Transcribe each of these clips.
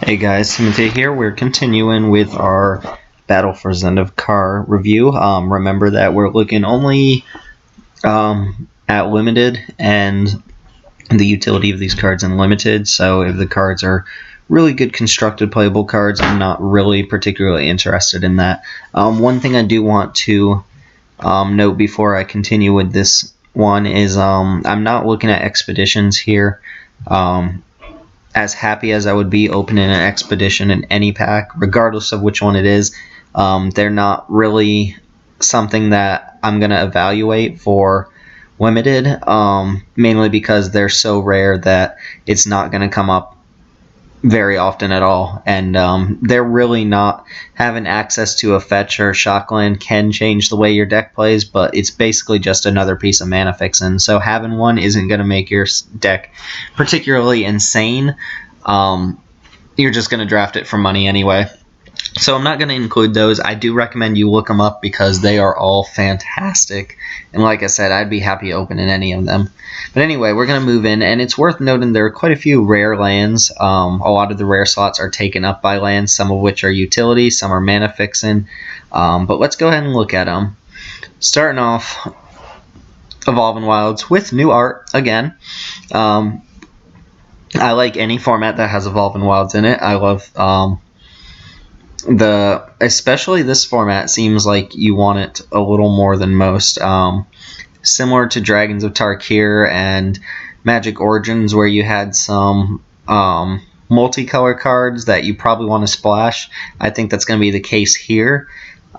Hey guys, Timothy here. We're continuing with our Battle for Zendikar review. Remember that we're looking only at limited and the utility of these cards in limited. So if the cards are really good constructed playable cards, I'm not really particularly interested in that. One thing I do want to note before I continue with this one is I'm not looking at expeditions here. As happy as I would be opening an expedition in any pack, regardless of which one it is, they're not really something that I'm going to evaluate for limited, mainly because they're so rare that it's not going to come up very often at all, and they're really not having access to a fetch or shockland can change the way your deck plays, but it's basically just another piece of mana fixing, so having one isn't going to make your deck particularly insane. You're just going to draft it for money anyway. So I'm not going to include those. I do recommend you look them up because they are all fantastic. And like I said, I'd be happy opening any of them. But anyway, we're going to move in. And it's worth noting there are quite a few rare lands. A lot of the rare slots are taken up by lands, some of which are utility, some are mana fixing. But let's go ahead and look at them. Starting off, Evolving Wilds with new art again. I like any format that has Evolving Wilds in it. I love... especially this format seems like you want it a little more than most. Similar to Dragons of Tarkir and Magic Origins, where you had some multicolor cards that you probably want to splash. I think that's going to be the case here,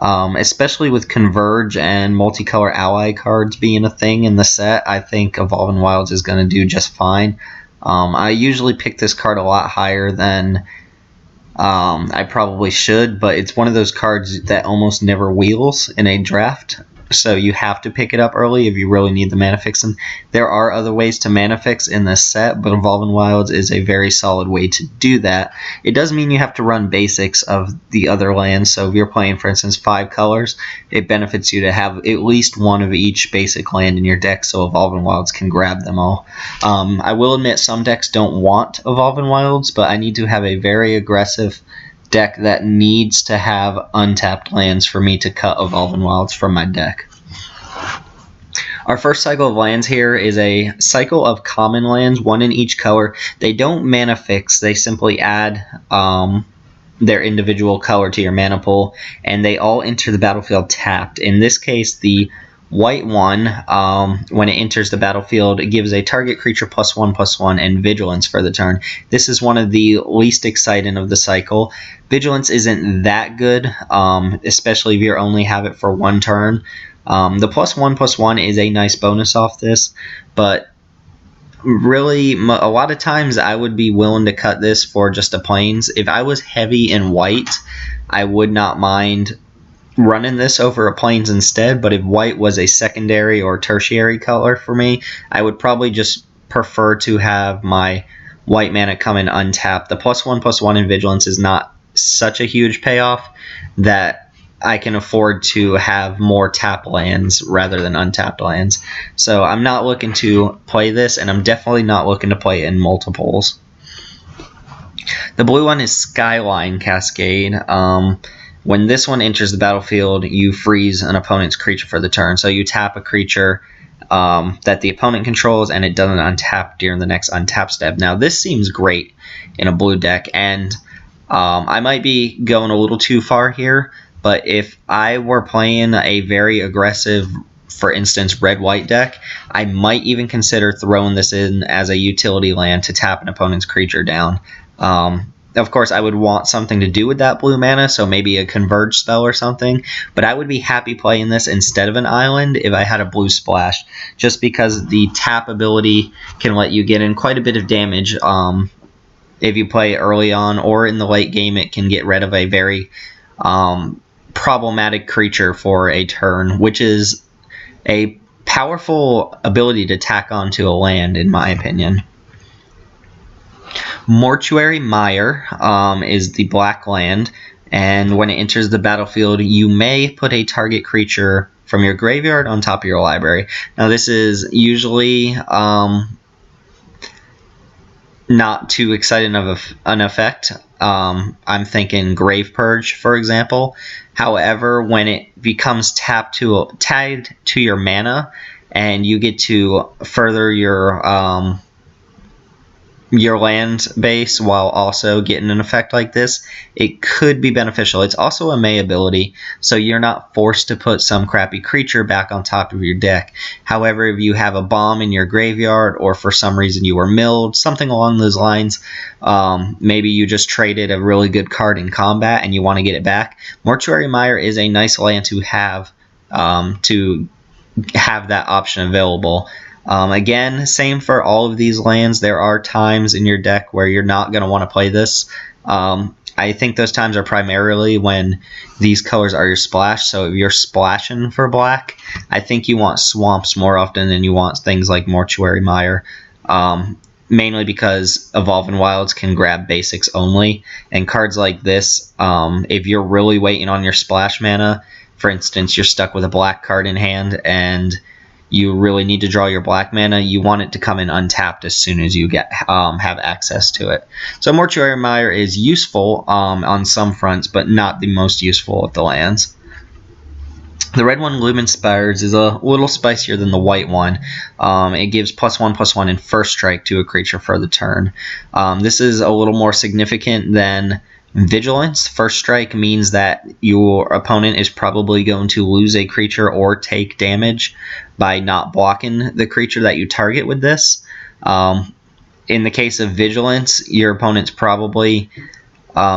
especially with Converge and multicolor ally cards being a thing in the set. I think Evolving Wilds is going to do just fine. I usually pick this card a lot higher than I probably should, but it's one of those cards that almost never wheels in a draft, so you have to pick it up early if you really need the mana fixing. There are other ways to mana fix in this set, but Evolving Wilds is a very solid way to do that. It does mean you have to run basics of the other lands, so if you're playing, for instance, 5 colors, it benefits you to have at least one of each basic land in your deck so Evolving Wilds can grab them all. I will admit some decks don't want Evolving Wilds, but I need to have a very aggressive deck that needs to have untapped lands for me to cut Evolving Wilds from my deck. Our first cycle of lands here is a cycle of common lands, one in each color. They don't mana fix, they simply add their individual color to your mana pool, and they all enter the battlefield tapped. In this case, the white one, when it enters the battlefield, it gives a target creature +1/+1 and vigilance for the turn. This is one of the least exciting of the cycle. Vigilance isn't that good, especially if you only have it for one turn. The +1/+1 is a nice bonus off this, but really, a lot of times I would be willing to cut this for just a plains. If I was heavy in white, I would not mind running this over a plains instead, but if white was a secondary or tertiary color for me, I would probably just prefer to have my white mana come in untapped. The +1/+1 in vigilance is not such a huge payoff that I can afford to have more tap lands rather than untapped lands. So I'm not looking to play this, and I'm definitely not looking to play in multiples. The blue one is Skyline Cascade. When this one enters the battlefield, you freeze an opponent's creature for the turn. So you tap a creature that the opponent controls, and it doesn't untap during the next untap step. Now, this seems great in a blue deck, and I might be going a little too far here, but if I were playing a very aggressive, for instance, red-white deck, I might even consider throwing this in as a utility land to tap an opponent's creature down. Of course, I would want something to do with that blue mana, so maybe a Converge spell or something, but I would be happy playing this instead of an island if I had a blue splash, just because the tap ability can let you get in quite a bit of damage. If you play early on or in the late game, it can get rid of a very problematic creature for a turn, which is a powerful ability to tack onto a land, in my opinion. Mortuary Meyer is the black land, and when it enters the battlefield, you may put a target creature from your graveyard on top of your library. Now, this is usually not too exciting of an effect. I'm thinking Grave Purge, for example. However, when it becomes tied to your mana, and you get to further your land base while also getting an effect like this, it could be beneficial. It's also a May ability, so you're not forced to put some crappy creature back on top of your deck. However, if you have a bomb in your graveyard, or for some reason you were milled, something along those lines, maybe you just traded a really good card in combat and you want to get it back, Mortuary Meyer is a nice land to have that option available. Again, same for all of these lands. There are times in your deck where you're not going to want to play this. I think those times are primarily when these colors are your splash. So if you're splashing for black, I think you want swamps more often than you want things like Mortuary Meyer. Mainly because Evolving Wilds can grab basics only. And cards like this, if you're really waiting on your splash mana, for instance, you're stuck with a black card in hand and you really need to draw your black mana, you want it to come in untapped as soon as you have access to it. So Mortuary Meyer is useful on some fronts, but not the most useful of the lands. The red one, Lumen Spires, is a little spicier than the white one. It gives +1/+1 in first strike to a creature for the turn. This is a little more significant than Vigilance. First strike means that your opponent is probably going to lose a creature or take damage by not blocking the creature that you target with this. In the case of Vigilance, your opponent's probably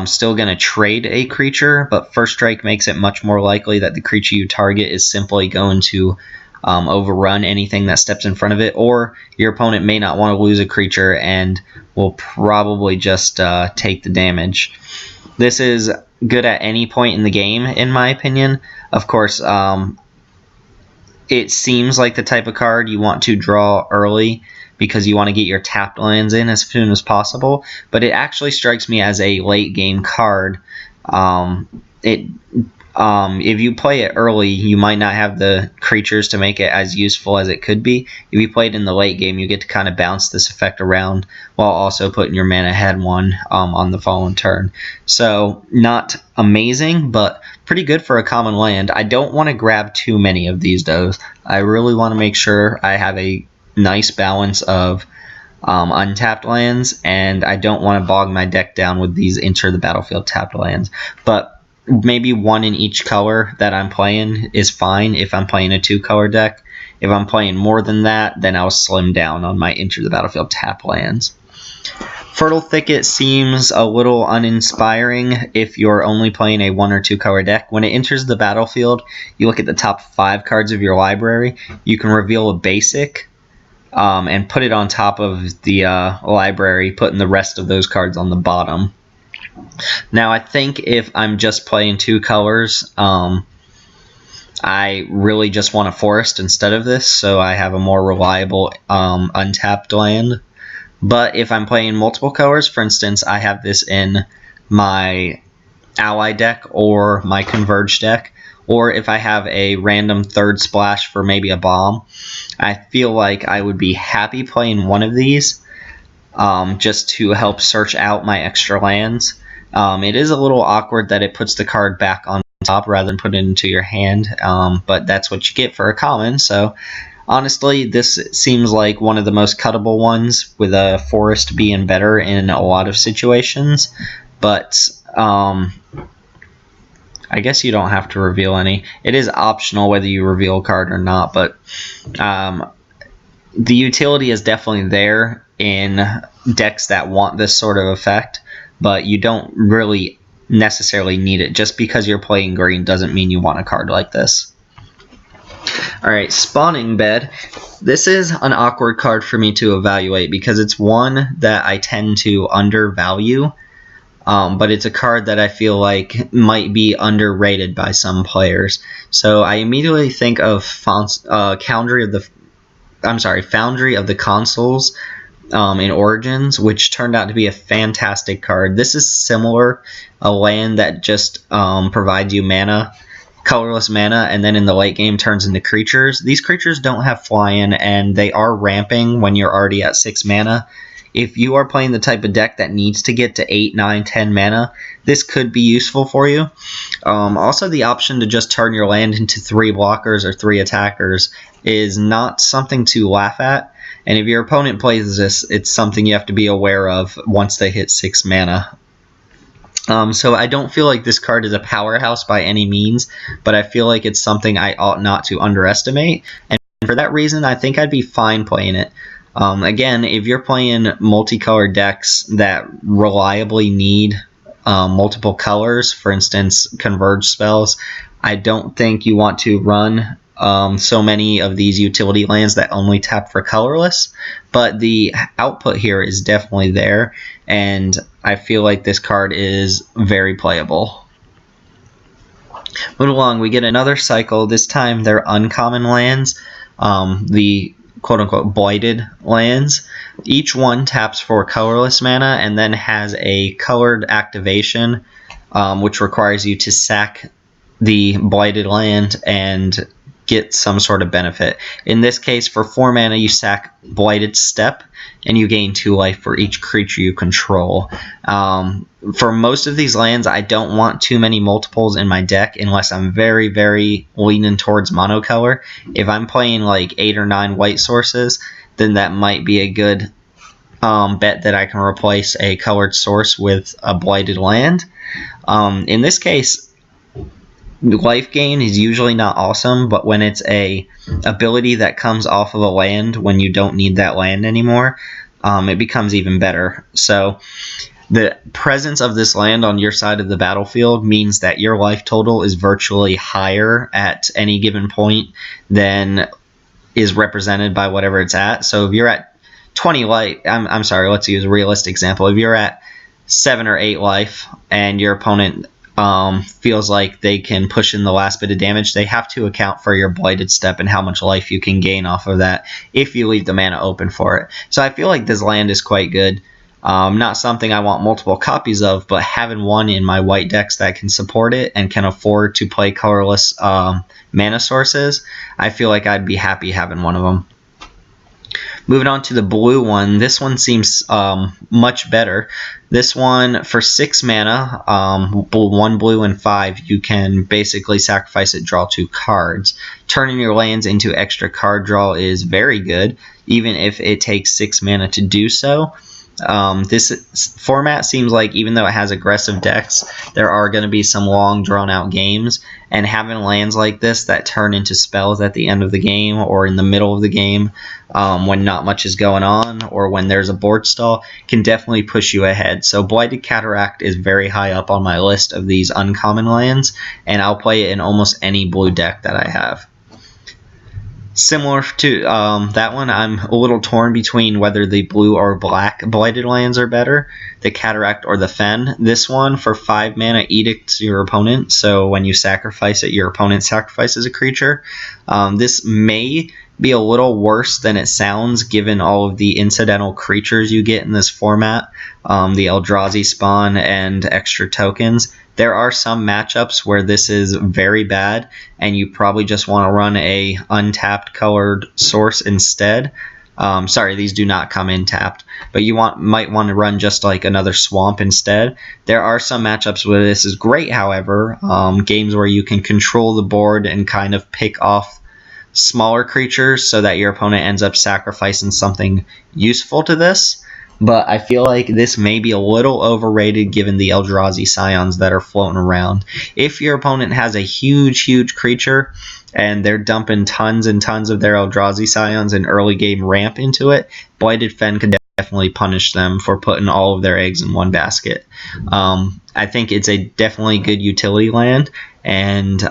still going to trade a creature, but first strike makes it much more likely that the creature you target is simply going to overrun anything that steps in front of it, or your opponent may not want to lose a creature and will probably just take the damage. This is good at any point in the game, in my opinion. Of course, it seems like the type of card you want to draw early because you want to get your tapped lands in as soon as possible, but it actually strikes me as a late game card. If you play it early, you might not have the creatures to make it as useful as it could be. If you play it in the late game, you get to kind of bounce this effect around while also putting your mana ahead one on the following turn. So not amazing, but pretty good for a common land. I don't want to grab too many of these though. I really want to make sure I have a nice balance of untapped lands, and I don't want to bog my deck down with these enter the battlefield tapped lands. But maybe one in each color that I'm playing is fine if I'm playing a 2-color deck. If I'm playing more than that, then I'll slim down on my enter the battlefield tap lands. Fertile Thicket seems a little uninspiring if you're only playing a 1 or 2 color deck. When it enters the battlefield, you look at the top 5 cards of your library. You can reveal a basic and put it on top of the library, putting the rest of those cards on the bottom. Now, I think if I'm just playing 2 colors, I really just want a forest instead of this, so I have a more reliable untapped land. But if I'm playing multiple colors, for instance, I have this in my ally deck or my converge deck, or if I have a random third splash for maybe a bomb, I feel like I would be happy playing one of these just to help search out my extra lands. It is a little awkward that it puts the card back on top rather than put it into your hand, but that's what you get for a common. So honestly, this seems like one of the most cuttable ones, with a forest being better in a lot of situations. But I guess you don't have to reveal any. It is optional whether you reveal a card or not, but the utility is definitely there in decks that want this sort of effect, but you don't really necessarily need it. Just because you're playing green doesn't mean you want a card like this. Alright, Spawning Bed. This is an awkward card for me to evaluate because it's one that I tend to undervalue, but it's a card that I feel like might be underrated by some players. So I immediately think of Foundry of the Consuls in Origins, which turned out to be a fantastic card. This is similar, a land that just provides you mana, colorless mana, and then in the late game turns into creatures. These creatures don't have fly-in, and they are ramping when you're already at 6 mana. if you are playing the type of deck that needs to get to 8, 9, 10 mana, this could be useful for you. Also, the option to just turn your land into 3 blockers or 3 attackers is not something to laugh at. And if your opponent plays this, it's something you have to be aware of once they hit 6 mana. So I don't feel like this card is a powerhouse by any means, but I feel like it's something I ought not to underestimate. And for that reason, I think I'd be fine playing it. Again, if you're playing multicolored decks that reliably need multiple colors, for instance, converge spells, I don't think you want to run so many of these utility lands that only tap for colorless, but the output here is definitely there, and I feel like this card is very playable. Moving along, we get another cycle. This time they're uncommon lands, the quote-unquote blighted lands. Each one taps for colorless mana and then has a colored activation, which requires you to sack the blighted land and get some sort of benefit. In this case, for 4 mana, you sack Blighted Step, and you gain 2 life for each creature you control. For most of these lands, I don't want too many multiples in my deck unless I'm very, very leaning towards monocolor. If I'm playing like 8 or 9 white sources, then that might be a good bet that I can replace a colored source with a blighted land. In this case, life gain is usually not awesome, but when it's a ability that comes off of a land when you don't need that land anymore, it becomes even better. So the presence of this land on your side of the battlefield means that your life total is virtually higher at any given point than is represented by whatever it's at. So if you're at 20 life, I'm sorry, let's use a realistic example. If you're at 7 or 8 life and your opponent feels like they can push in the last bit of damage, they have to account for your Blighted Step and how much life you can gain off of that if you leave the mana open for it. So I feel like this land is quite good. Not something I want multiple copies of, but having one in my white decks that can support it and can afford to play colorless mana sources, I feel like I'd be happy having one of them. Moving on to the blue one, this one seems much better. This one, for 6 mana, 1 blue and 5, you can basically sacrifice it, draw 2 cards. Turning your lands into extra card draw is very good, even if it takes 6 mana to do so. This format seems like, even though it has aggressive decks, there are going to be some long drawn out games, and having lands like this that turn into spells at the end of the game or in the middle of the game when not much is going on or when there's a board stall can definitely push you ahead. So Blighted Cataract is very high up on my list of these uncommon lands, and I'll play it in almost any blue deck that I have. Similar to that one, I'm a little torn between whether the blue or black blighted lands are better, the Cataract or the Fen. This one, for 5 mana, edicts your opponent, so when you sacrifice it, your opponent sacrifices a creature. This may be a little worse than it sounds, given all of the incidental creatures you get in this format, the Eldrazi spawn and extra tokens. There are some matchups where this is very bad, and you probably just want to run a untapped colored source instead. Sorry, these do not come in tapped, but you might want to run just like another swamp instead. There are some matchups where this is great, however, games where you can control the board and kind of pick off smaller creatures so that your opponent ends up sacrificing something useful to this. But I feel like this may be a little overrated given the Eldrazi Scions that are floating around. If your opponent has a huge creature and they're dumping tons and tons of their Eldrazi Scions and early game ramp into it, Blighted Fen could definitely punish them for putting all of their eggs in one basket. I think it's a definitely good utility land, and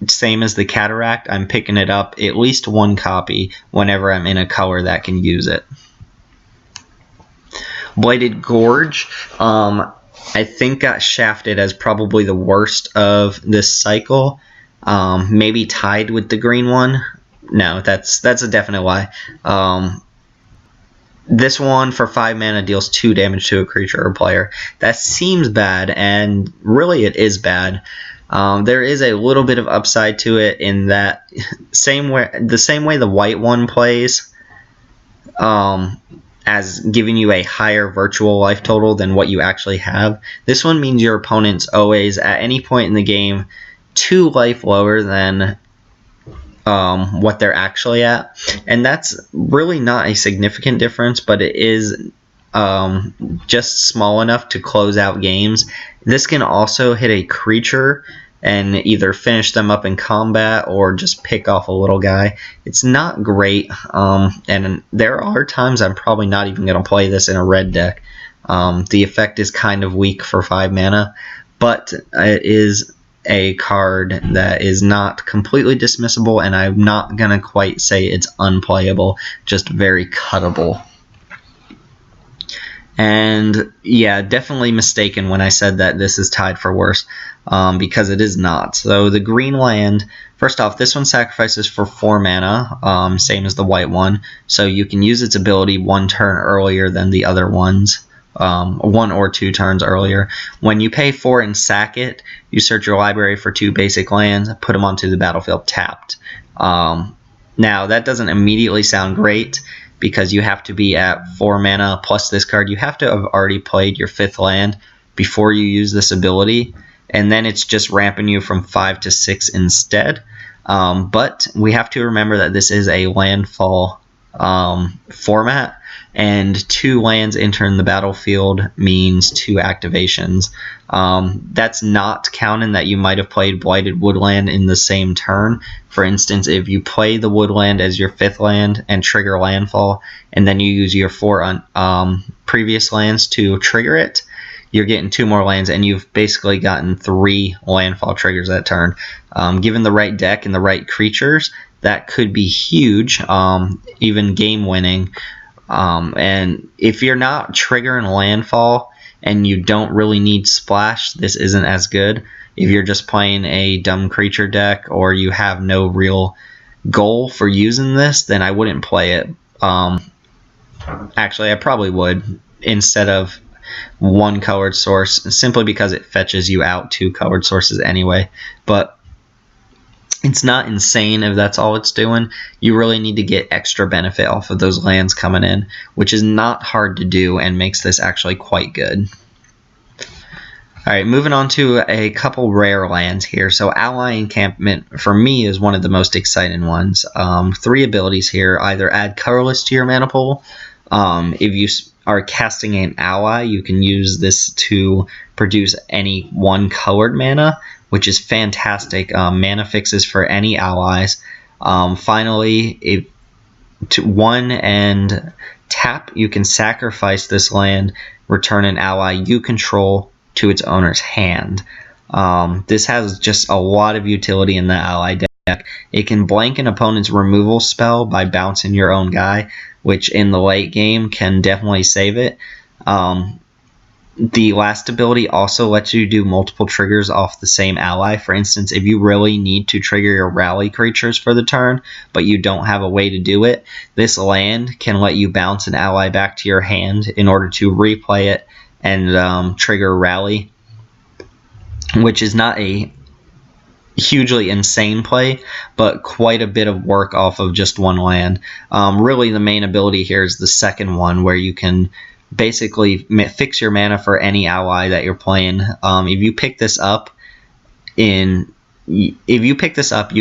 same as the Cataract, I'm picking it up at least 1 copy whenever I'm in a color that can use it. Blighted Gorge, I think got shafted as probably the worst of this cycle. Maybe tied with the green one. No, that's a definite lie. This one, for 5 mana, deals 2 damage to a creature or player. That seems bad, and really it is bad. There is a little bit of upside to it in that the same way the white one plays. as giving you a higher virtual life total than what you actually have. This one means your opponent's always, at any point in the game, 2 life lower than what they're actually at. And that's really not a significant difference, but it is just small enough to close out games. This can also hit a creature and either finish them up in combat or just pick off a little guy. It's not great, and there are times I'm probably not even going to play this in a red deck. The effect is kind of weak for 5 mana, but it is a card that is not completely dismissible, and I'm not going to quite say it's unplayable, just very cuttable. And yeah, definitely mistaken when I said that this is tied for worst, because it is not. So the Greenland, first off, this one sacrifices for 4 mana, same as the white one, so you can use its ability 1 turn earlier than the other ones, 1 or 2 turns earlier. When you pay 4 and sack it, you search your library for 2 basic lands, put them onto the battlefield tapped. Now, that doesn't immediately sound great, because you have to be at 4 mana plus this card. You have to have already played your 5th land before you use this ability, and then it's just ramping you from 5 to 6 instead. But we have to remember that this is a landfall format, and 2 lands entering the battlefield means 2 activations. That's not counting that you might have played Blighted Woodland in the same turn. For instance, if you play the Woodland as your 5th land and trigger landfall, and then you use your 4 previous lands to trigger it, you're getting 2 more lands, and you've basically gotten 3 landfall triggers that turn. Given the right deck and the right creatures, that could be huge, even game winning. And if you're not triggering landfall and you don't really need splash, this isn't as good. If you're just playing a dumb creature deck or you have no real goal for using this, then I wouldn't play it. Actually, I probably would, instead of 1 colored source, simply because it fetches you out 2 colored sources anyway. But it's not insane if that's all it's doing. You really need to get extra benefit off of those lands coming in, which is not hard to do and makes this actually quite good. Alright, moving on to a couple rare lands here. So Ally Encampment, for me, is one of the most exciting ones. 3 abilities here. Either add colorless to your mana pool. If you are casting an ally, you can use this to produce any 1 colored mana, which is fantastic. Mana fixes for any allies. Finally, if to 1 and tap, you can sacrifice this land, return an ally you control to its owner's hand. This has just a lot of utility in the ally deck. It can blank an opponent's removal spell by bouncing your own guy, which in the late game can definitely save it. The last ability also lets you do multiple triggers off the same ally. For instance, if you really need to trigger your rally creatures for the turn, but you don't have a way to do it, this land can let you bounce an ally back to your hand in order to replay it and trigger rally, which is not a hugely insane play, but quite a bit of work off of just 1 land. Really, the main ability here is the second one, where you can basically fix your mana for any ally that you're playing. If you pick this up, you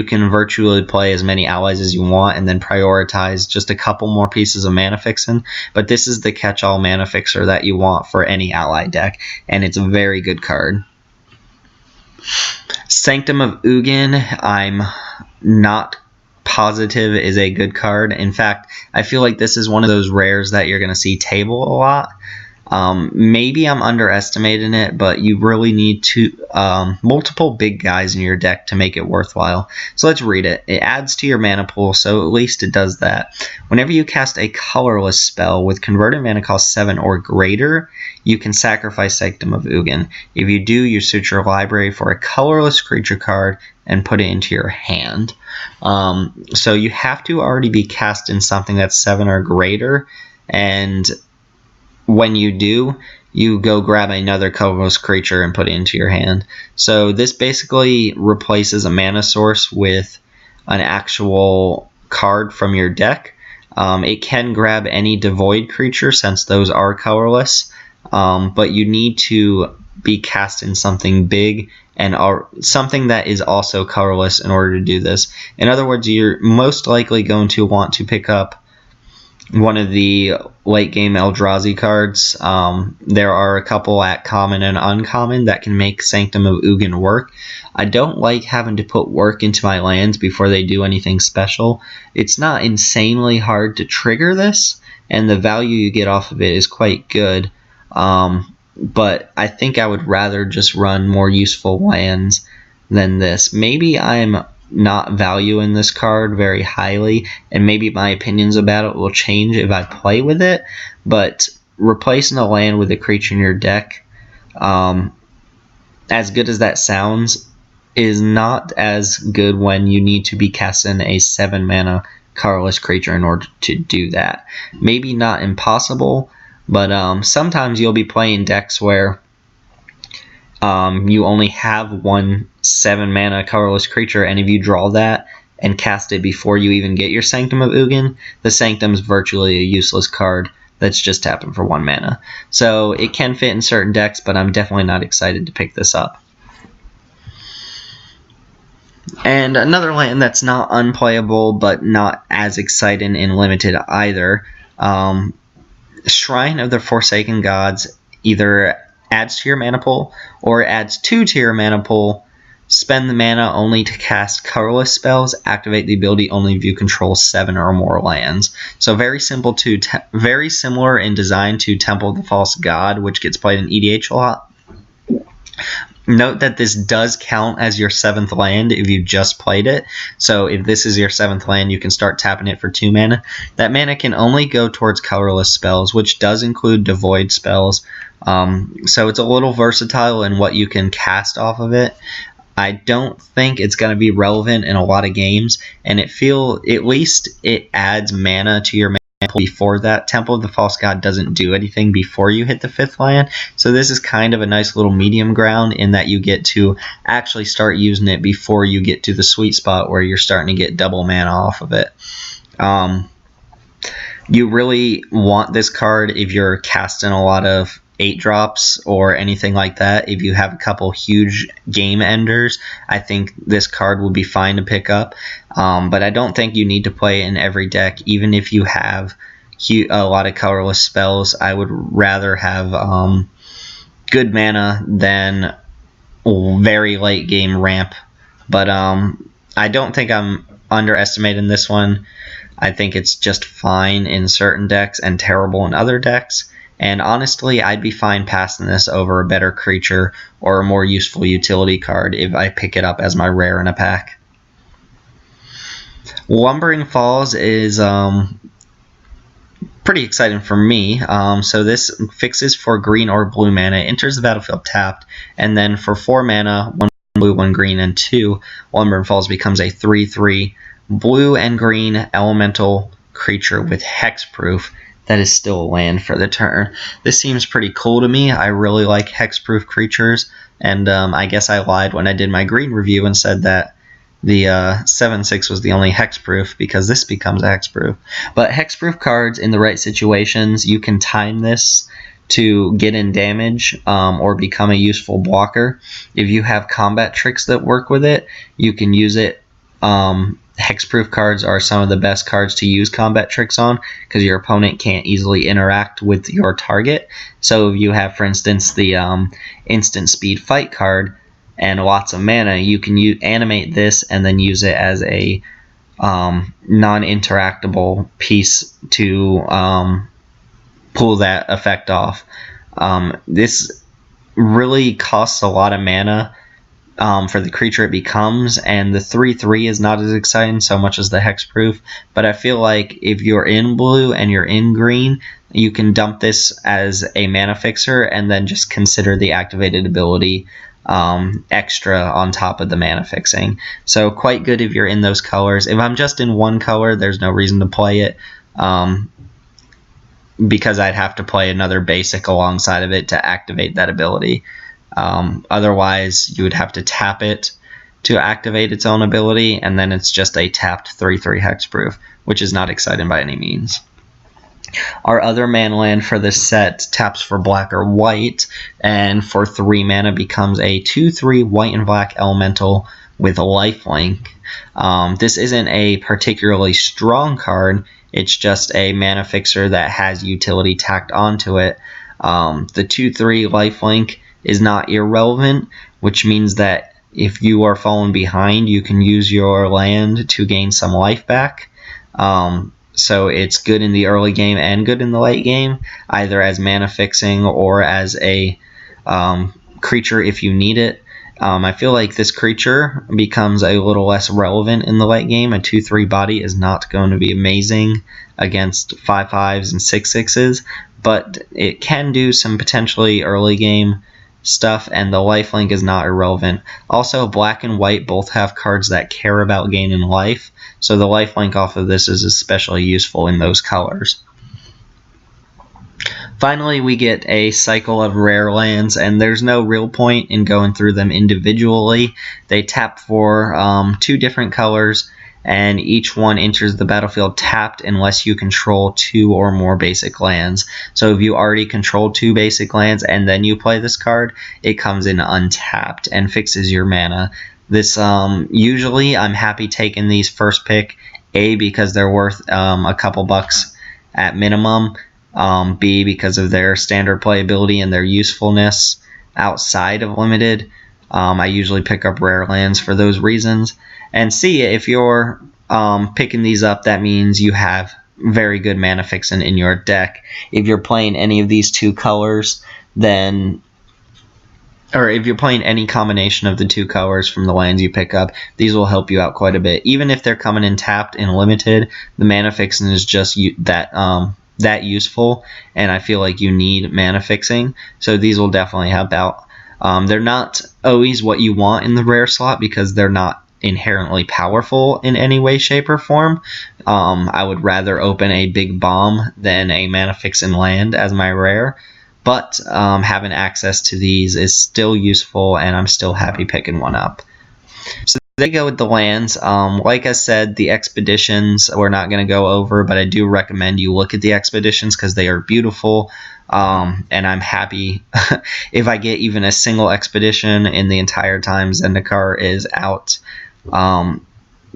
can virtually play as many allies as you want and then prioritize just a couple more pieces of mana fixing. But this is the catch-all mana fixer that you want for any ally deck, and it's a very good card. Sanctum of Yugon, I'm not positive is a good card. In fact, I feel like this is one of those rares that you're going to see table a lot. Maybe I'm underestimating it, but you really need multiple big guys in your deck to make it worthwhile. So let's read it. It adds to your mana pool, so at least it does that. Whenever you cast a colorless spell with converted mana cost 7 or greater, you can sacrifice Sanctum of Yugon. If you do, you search your library for a colorless creature card and put it into your hand. So you have to already be casting something that's 7 or greater, and when you do, you go grab another colorless creature and put it into your hand. So this basically replaces a mana source with an actual card from your deck. It can grab any devoid creature since those are colorless, but you need to be casting something big and something that is also colorless in order to do this. In other words, you're most likely going to want to pick up one of the late game Eldrazi cards. There are a couple at common and uncommon that can make Sanctum of Yugon work. I don't like having to put work into my lands before they do anything special. It's not insanely hard to trigger this, and the value you get off of it is quite good. But I think I would rather just run more useful lands than this. Maybe I'm not valuing this card very highly, and maybe my opinions about it will change if I play with it, but replacing a land with a creature in your deck, as good as that sounds, is not as good when you need to be casting a 7 mana colorless creature in order to do that. Maybe not impossible, but sometimes you'll be playing decks where you only have one 7 mana colorless creature, and if you draw that and cast it before you even get your Sanctum of Yugon, the Sanctum's virtually a useless card that's just tapping for 1 mana. So it can fit in certain decks, but I'm definitely not excited to pick this up. And another land that's not unplayable, but not as exciting in Limited either, Shrine of the Forsaken Gods either adds to your mana pool or adds 2 to your mana pool. Spend the mana only to cast colorless spells. Activate the ability only if you control 7 or more lands. So very simple very similar in design to Temple of the False God, which gets played in EDH a lot. Note that this does count as your 7th land if you just played it. So if this is your 7th land, you can start tapping it for 2 mana. That mana can only go towards colorless spells, which does include devoid spells. So it's a little versatile in what you can cast off of it. I don't think it's going to be relevant in a lot of games, and at least it adds mana to your mana before that. Temple of the False God doesn't do anything before you hit the 5th land, so this is kind of a nice little medium ground in that you get to actually start using it before you get to the sweet spot where you're starting to get double mana off of it. You really want this card if you're casting a lot of 8-drops or anything like that. If you have a couple huge game enders, I think this card would be fine to pick up. But I don't think you need to play in every deck. Even if you have a lot of colorless spells, I would rather have good mana than very late game ramp. But I don't think I'm underestimating this one. I think it's just fine in certain decks and terrible in other decks. And honestly, I'd be fine passing this over a better creature or a more useful utility card if I pick it up as my rare in a pack. Lumbering Falls is pretty exciting for me. So this fixes for green or blue mana, enters the battlefield tapped, and then for 4 mana, 1 blue, 1 green, and 2, Lumbering Falls becomes a 3/3 blue and green elemental creature with hexproof that is still a land for the turn. This seems pretty cool to me. I really like hexproof creatures, and I guess I lied when I did my green review and said that the 7/6 was the only hexproof, because this becomes a hexproof. But hexproof cards in the right situations, you can time this to get in damage or become a useful blocker. If you have combat tricks that work with it, you can use it. Hexproof cards are some of the best cards to use combat tricks on because your opponent can't easily interact with your target. So if you have, for instance, the instant speed fight card and lots of mana, you can animate this and then use it as a non-interactable piece to pull that effect off. This really costs a lot of mana for the creature it becomes, and the 3/3 is not as exciting so much as the hexproof, but I feel like if you're in blue and you're in green, you can dump this as a mana fixer and then just consider the activated ability extra on top of the mana fixing. So quite good if you're in those colors. If I'm just in one color, there's no reason to play it, because I'd have to play another basic alongside of it to activate that ability. Otherwise, you would have to tap it to activate its own ability, and then it's just a tapped 3/3 hexproof, which is not exciting by any means. Our other mana land for this set taps for black or white, and for 3 mana becomes a 2/3 white and black elemental with a lifelink. This isn't a particularly strong card, it's just a mana fixer that has utility tacked onto it. The 2/3 lifelink is not irrelevant, which means that if you are falling behind, you can use your land to gain some life back. So it's good in the early game and good in the late game, either as mana fixing or as a creature if you need it. I feel like this creature becomes a little less relevant in the late game. A 2/3 body is not going to be amazing against 5/5s and 6/6s, but it can do some potentially early game stuff, and the lifelink is not irrelevant. Also, black and white both have cards that care about gaining life, so the lifelink off of this is especially useful in those colors. Finally, we get a cycle of rare lands, and there's no real point in going through them individually. They tap for 2 different colors, and each one enters the battlefield tapped unless you control 2 or more basic lands. So if you already control 2 basic lands and then you play this card, it comes in untapped and fixes your mana. This usually I'm happy taking these first pick, A, because they're worth a couple bucks at minimum, B, because of their standard playability and their usefulness outside of limited. I usually pick up rare lands for those reasons. And C, if you're picking these up, that means you have very good mana fixing in your deck. If you're playing any of these 2 colors, then, or if you're playing any combination of the 2 colors from the lands you pick up, these will help you out quite a bit. Even if they're coming in tapped and limited, the mana fixing is just that useful, and I feel like you need mana fixing, so these will definitely help out. They're not always what you want in the rare slot because they're not inherently powerful in any way, shape, or form. I would rather open a big bomb than a mana fixing land as my rare, but having access to these is still useful, and I'm still happy picking one up. So there you go with the lands. Like I said, the expeditions we're not going to go over, but I do recommend you look at the expeditions because they are beautiful. And I'm happy if I get even a single expedition in the entire time Zendikar is out.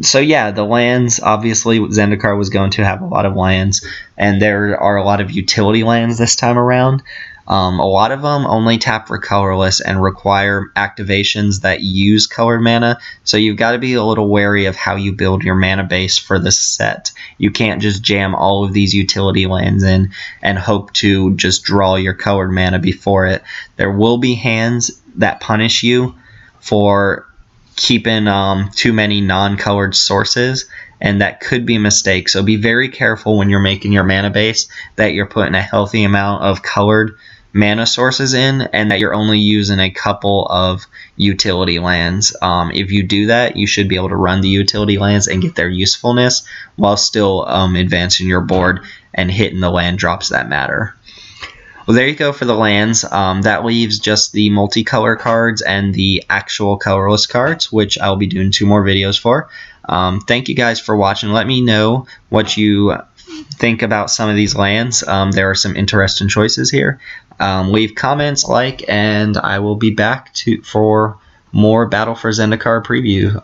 So yeah, the lands, obviously Zendikar was going to have a lot of lands, and there are a lot of utility lands this time around. A lot of them only tap for colorless and require activations that use colored mana, so you've got to be a little wary of how you build your mana base for this set. You can't just jam all of these utility lands in and hope to just draw your colored mana before it. There will be hands that punish you for keeping too many non-colored sources, and that could be a mistake. So be very careful when you're making your mana base that you're putting a healthy amount of colored mana sources in, and that you're only using a couple of utility lands. If you do that, you should be able to run the utility lands and get their usefulness while still advancing your board and hitting the land drops that matter. Well, there you go for the lands. That leaves just the multicolor cards and the actual colorless cards, which I'll be doing 2 more videos for. Thank you guys for watching. Let me know what you think about some of these lands. There are some interesting choices here. Leave comments, and I will be back for more Battle for Zendikar preview.